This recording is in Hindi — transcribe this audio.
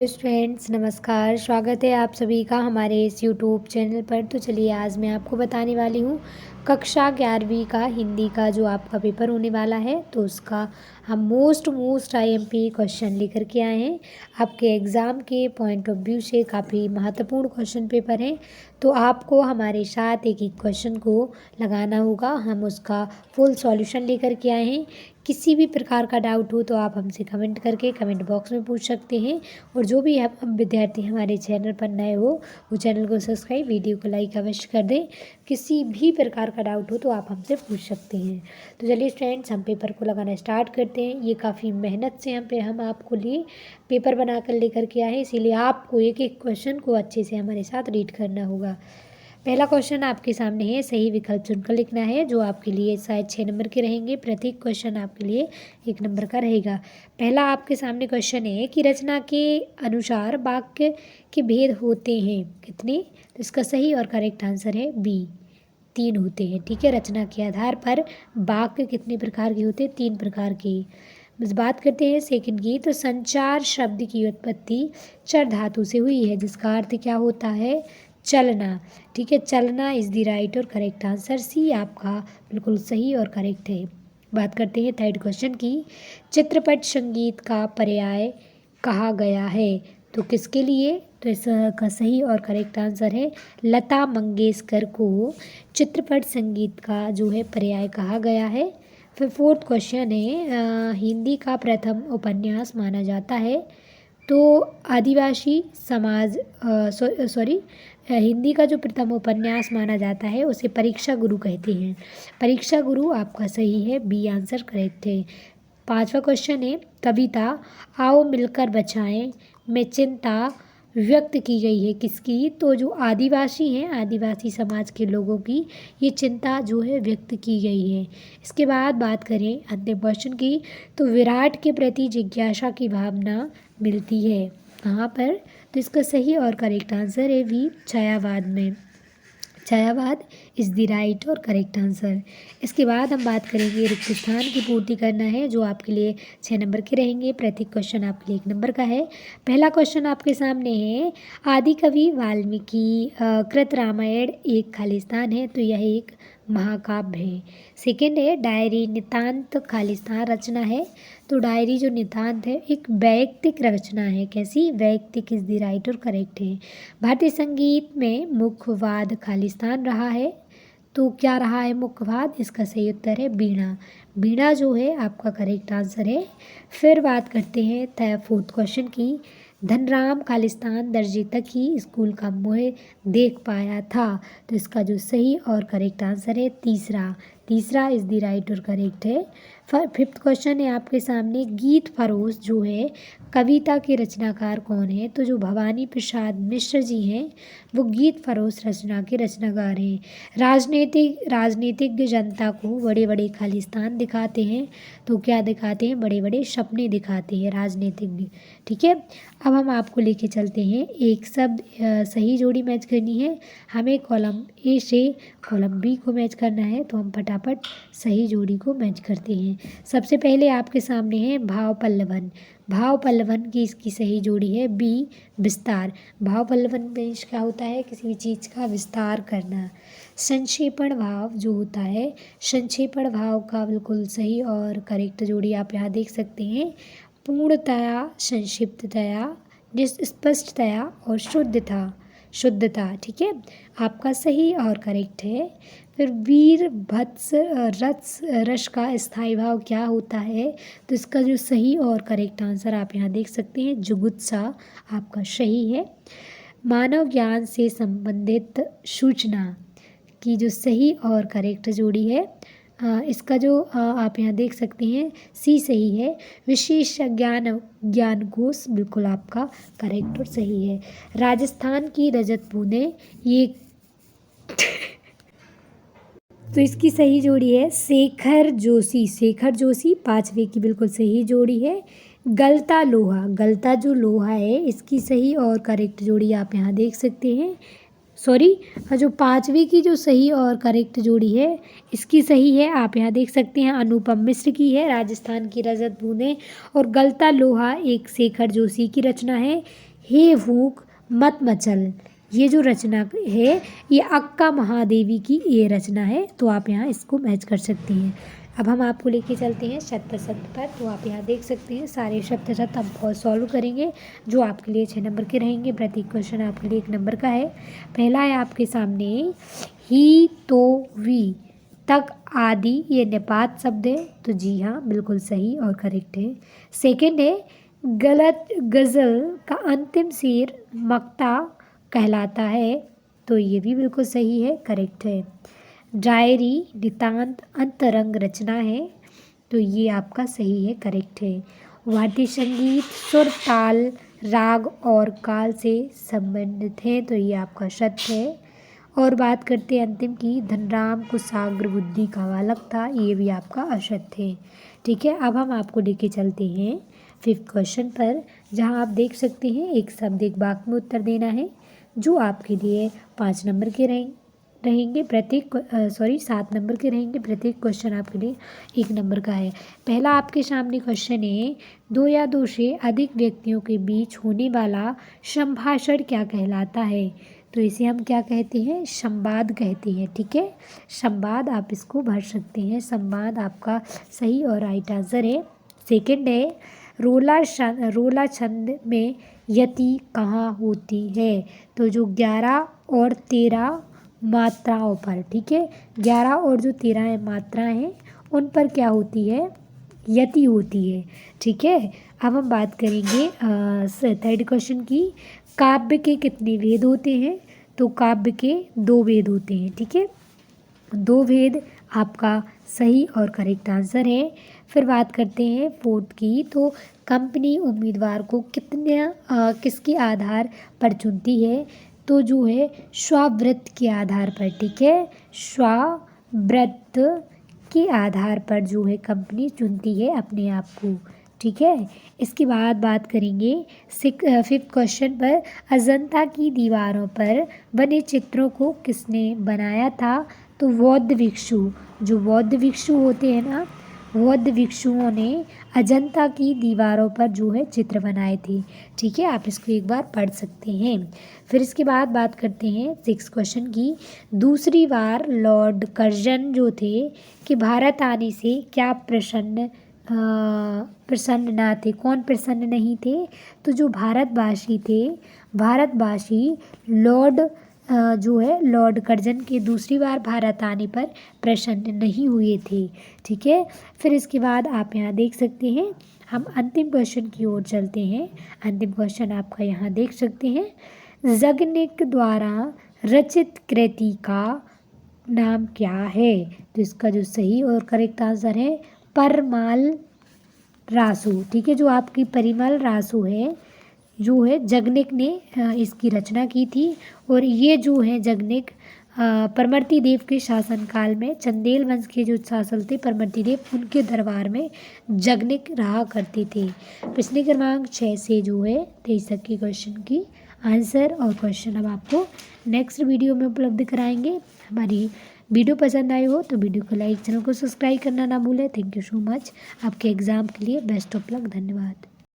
फ्रेंड्स नमस्कार। स्वागत है आप सभी का हमारे इस यूट्यूब चैनल पर। तो चलिए आज मैं आपको बताने वाली हूँ कक्षा 11वीं का हिंदी का जो आपका पेपर होने वाला है, तो उसका हम मोस्ट आईएमपी क्वेश्चन लेकर के आए हैं। आपके एग्ज़ाम के पॉइंट ऑफ व्यू से काफ़ी महत्वपूर्ण क्वेश्चन पेपर हैं, तो आपको हमारे साथ एक एक क्वेश्चन को लगाना होगा। हम उसका फुल सॉल्यूशन लेकर के आए हैं। किसी भी प्रकार का डाउट हो तो आप हमसे कमेंट करके कमेंट बॉक्स में पूछ सकते हैं। और जो भी आप विद्यार्थी हमारे चैनल पर नए हो वो चैनल को सब्सक्राइब, वीडियो को लाइक अवश्य कर दें। किसी भी प्रकार का डाउट हो तो आप हमसे पूछ सकते हैं। तो चलिए फ्रेंड्स, हम पेपर को लगाना स्टार्ट करते हैं। ये काफ़ी मेहनत से हम आपको लिए पेपर बना कर लेकर के आए हैं, इसीलिए आपको एक एक क्वेश्चन को अच्छे से हमारे साथ रीड करना होगा। पहला क्वेश्चन आपके सामने है, सही विकल्प चुनकर लिखना है, जो आपके लिए शायद 6 नंबर के रहेंगे। प्रत्येक क्वेश्चन आपके लिए 1 नंबर का रहेगा। पहला आपके सामने क्वेश्चन है कि रचना के अनुसार वाक्य के भेद होते हैं कितने। तो इसका सही और करेक्ट आंसर है बी, 3 होते हैं। ठीक है, रचना के आधार पर वाक्य कितने प्रकार के होते हैं? 3 प्रकार के। बस बात करते हैं सेकंड की। तो संचार शब्द की उत्पत्ति चर धातु से हुई है, जिसका अर्थ क्या होता है? चलना। ठीक है, चलना इज़ द राइट और करेक्ट आंसर। सी आपका बिल्कुल सही और करेक्ट है। बात करते हैं थर्ड क्वेश्चन की। चित्रपट संगीत का पर्याय कहा गया है, तो किसके लिए? तो इसका सही और करेक्ट आंसर है लता मंगेशकर को चित्रपट संगीत का जो है पर्याय कहा गया है। फिर फोर्थ क्वेश्चन है, हिंदी का प्रथम उपन्यास माना जाता है, तो आदिवासी समाज हिंदी का जो प्रथम उपन्यास माना जाता है उसे परीक्षा गुरु कहते हैं। परीक्षा गुरु आपका सही है, बी आंसर करेक्ट है। पांचवा क्वेश्चन है, कविता आओ मिलकर बचाएं में चिंता व्यक्त की गई है किसकी? तो जो आदिवासी हैं, आदिवासी समाज के लोगों की ये चिंता जो है व्यक्त की गई है। इसके बाद बात करें अंतिम क्वेश्चन की। तो विराट के प्रति जिज्ञासा की भावना मिलती है कहाँ पर? तो इसका सही और करेक्ट आंसर है वी, छायावाद में। छायावाद इज़ द राइट और करेक्ट आंसर। इसके बाद हम बात करेंगे रिक्त स्थान की पूर्ति करना है, जो आपके लिए 6 नंबर के रहेंगे। प्रत्येक क्वेश्चन आपके लिए 1 नंबर का है। पहला क्वेश्चन आपके सामने है, आदि कवि वाल्मीकि कृत रामायण एक खालिस्तान है, तो यह एक महाकाव्य है। सेकेंड है, डायरी नितांत खालिस्तान रचना है, तो डायरी जो नितांत है एक वैयक्तिक रचना है। कैसी? वैयक्तिक इज़ द राइट और करेक्ट है। भारतीय संगीत में मुख्यवाद खालिस्तान रहा है, तो क्या रहा है मुख्यवाद? इसका सही उत्तर है बीणा। बीणा जो है आपका करेक्ट आंसर है। फिर बात करते हैं फोर्थ क्वेश्चन की। धनराम खालिस्तान दर्जे तक ही स्कूल का मुँह देख पाया था, तो इसका जो सही और करेक्ट आंसर है तीसरा। तीसरा इज़ द राइट और करेक्ट है। फिफ्थ क्वेश्चन है आपके सामने, गीत फरोश जो है कविता के रचनाकार कौन है? तो जो भवानी प्रसाद मिश्र जी हैं वो गीत फरोश रचना के रचनाकार हैं। राजनीतिज्ञ जनता को बड़े बड़े खालिस्तान दिखाते हैं, तो क्या दिखाते हैं? बड़े बड़े सपने दिखाते हैं राजनीतिज्ञ। ठीक है, अब हम आपको लेके चलते हैं। एक शब्द सही जोड़ी मैच करनी है हमें, कॉलम ए से कॉलम बी को मैच करना है, तो हम फटाफट सही जोड़ी को मैच करते हैं। सबसे पहले आपके सामने है भाव पल्लवन। भाव पल्लवन की इसकी सही जोड़ी है बी, विस्तार। भाव पल्लवन में क्या होता है? किसी भी चीज़ का विस्तार करना। संक्षेपण भाव जो होता है, संक्षेपण भाव का बिल्कुल सही और करेक्ट जोड़ी आप यहाँ देख सकते हैं। पूर्णतया, संक्षिप्ततया, स्पष्टतया और शुद्धता। ठीक है, आपका सही और करेक्ट है। फिर वीर भत्स रस का स्थायी भाव क्या होता है? तो इसका जो सही और करेक्ट आंसर आप यहाँ देख सकते हैं जुगुत्सा आपका सही है। मानव ज्ञान से संबंधित सूचना की जो सही और करेक्ट जोड़ी है, इसका जो आप यहाँ देख सकते हैं सी सही है। विशेष ज्ञानकोश बिल्कुल आपका करेक्ट और सही है। राजस्थान की रजत बूंदें ये तो इसकी सही जोड़ी है शेखर जोशी। शेखर जोशी 5वीं की बिल्कुल सही जोड़ी है। गलता लोहा, गलता जो लोहा है इसकी सही और करेक्ट जोड़ी आप यहाँ देख सकते हैं सॉरी, जो पाँचवीं की जो सही और करेक्ट जोड़ी है इसकी सही है, आप यहाँ देख सकते हैं, अनुपम मिश्र की है, राजस्थान की रजत बूंदें। और गलता लोहा एक शेखर जोशी की रचना है। हे भूख मत मचल, ये जो रचना है ये अक्का महादेवी की ये रचना है। तो आप यहाँ इसको मैच कर सकती हैं। अब हम आपको लेके चलते हैं शब्द शब्द पर। तो आप यहाँ देख सकते हैं सारे शब्द शब्द हम सॉल्व करेंगे, जो आपके लिए 6 नंबर के रहेंगे। प्रत्येक क्वेश्चन आपके लिए 1 नंबर का है। पहला है आपके सामने, ही तो वी तक आदि, ये निपात शब्द है, तो जी हाँ बिल्कुल सही और करेक्ट है। सेकंड है, गलत गज़ल का अंतिम शेर मक्ता कहलाता है, तो ये भी बिल्कुल सही है, करेक्ट है। डायरी नितांत अंतरंग रचना है, तो ये आपका सही है, करेक्ट है। वाद्य संगीत सुर ताल राग और काल से संबंधित है, तो ये आपका सत्य है। और बात करते हैं अंतिम की, धनराम कुशाग्र बुद्धि का बालक था, ये भी आपका असत्य है। ठीक है, अब हम आपको लेके चलते हैं 5th क्वेश्चन पर, जहां आप देख सकते हैं एक शब्द एक वाक्य में उत्तर देना है, जो आपके लिए 5 नंबर के रहेंगे। प्रत्येक 7 नंबर के रहेंगे। प्रत्येक क्वेश्चन आपके लिए 1 नंबर का है। पहला आपके सामने क्वेश्चन है, 2 या 2 से अधिक व्यक्तियों के बीच होने वाला संभाषण क्या कहलाता है? तो इसे हम क्या कहते हैं? संवाद कहते हैं। ठीक है, संवाद आप इसको भर सकते हैं। संवाद आपका सही और राइट आंसर है। सेकंड है, रोला छंद में यति कहाँ होती है? तो जो 11 और 13 मात्राओं पर, ठीक है, 11 और जो 13 मात्राएं हैं उन पर क्या होती है? यति होती है। ठीक है, अब हम बात करेंगे 3rd क्वेश्चन की, काव्य के कितने वेद होते हैं? तो काव्य के 2 वेद होते हैं। ठीक है, 2 वेद आपका सही और करेक्ट आंसर है। फिर बात करते हैं 4th की, तो कंपनी उम्मीदवार को किसके आधार पर चुनती है? तो जो है स्ववृत्त के आधार पर। ठीक है, स्ववृत्त के आधार पर जो है कंपनी चुनती है अपने आप को। ठीक है, इसके बाद बात करेंगे 5th क्वेश्चन पर, अजंता की दीवारों पर बने चित्रों को किसने बनाया था? तो बौद्ध भिक्षु, जो बौद्ध भिक्षु होते हैं ना, बौद्ध भिक्षुओं ने अजंता की दीवारों पर जो है चित्र बनाए थे। ठीक है, आप इसको एक बार पढ़ सकते हैं। फिर इसके बाद बात करते हैं 6th क्वेश्चन की, दूसरी बार लॉर्ड कर्जन जो थे कि भारत आने से क्या प्रसन्न ना थे? कौन प्रसन्न नहीं थे? तो जो भारतवासी थे, भारतवासी लॉर्ड कर्जन के दूसरी बार भारत आने पर प्रसन्न नहीं हुए थे। ठीक है, फिर इसके बाद आप यहाँ देख सकते हैं, हम अंतिम क्वेश्चन की ओर चलते हैं। अंतिम क्वेश्चन आपका यहाँ देख सकते हैं, जगनिक द्वारा रचित कृति का नाम क्या है? तो इसका जो सही और करेक्ट आंसर है परमाल रासु। ठीक है, जो आपकी परिमल रासु है, जो है जगनिक ने इसकी रचना की थी। और ये जो है जगनिक परमर्ती देव के शासनकाल में, चंदेल वंश के जो शासक थे परमर्ती देव, उनके दरबार में जगनिक रहा करते थे। प्रश्न क्रमांक 6 से जो है 23 तक के क्वेश्चन की आंसर और क्वेश्चन अब आपको नेक्स्ट वीडियो में उपलब्ध कराएंगे। हमारी वीडियो पसंद आई हो तो वीडियो को लाइक, चैनल को सब्सक्राइब करना ना भूलें। Thank you so much. आपके एग्ज़ाम के लिए बेस्ट ऑफ लक। धन्यवाद।